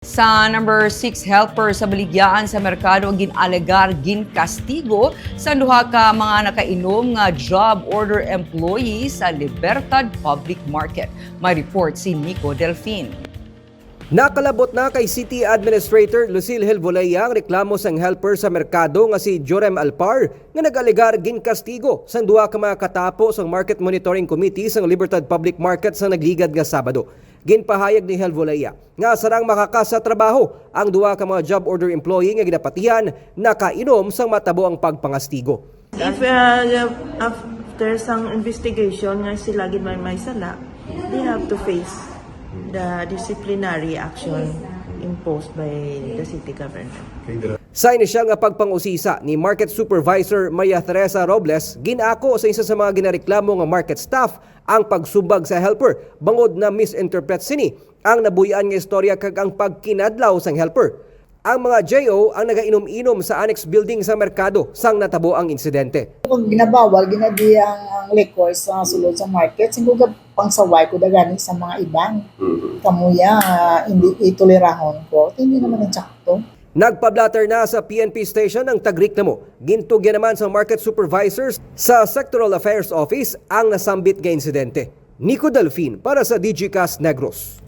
Sa number 6 helper sa baligyan sa merkado ginalegar ginkastigo sa duha ka mga nakainom nga job order employees sa Libertad Public Market. May report si Nico Delfin. Nakalabot na kay City Administrator Lucille Helvolea ang reklamo sang helper sa merkado nga si Jorem Alpar nga nag-alegar ginkastigo sang duha ka mga katapo sang Market Monitoring Committee sang Libertad Public Market sa nagligad nga Sabado. Ginpahayag ni Helvolea nga sarang makakasa trabaho ang duha ka mga job order employee nga ginapatihan nakainom sang matabo ang pagpangastigo. If after some investigation nga sila gid may sala, they have to face the disciplinary action imposed by the city government. Sa inisyal nga pagpangusisa ni Market Supervisor Maria Teresa Robles, ginako sa isa sa mga ginareklamo nga market staff ang pagsubag sa helper bangod na misinterpret sini ang nabuyan nga istorya kag ang pagkinadlaw sang helper. Ang mga JO ang nagainom-inom sa annex building sa merkado sang natabo ang insidente. Kung ginabawal, ginabiyang ang liquor sa sulod sa market, siguro pang saway ko dagani sa mga ibang kamuya, hindi itolerahon ko. Hindi naman ang tsakto. Nagpablatter na sa PNP station ang tagreklamo. Gintugyan naman sa market supervisors sa Sectoral Affairs Office ang nasambit nga insidente. Nico Delfin para sa DigiCast Negros.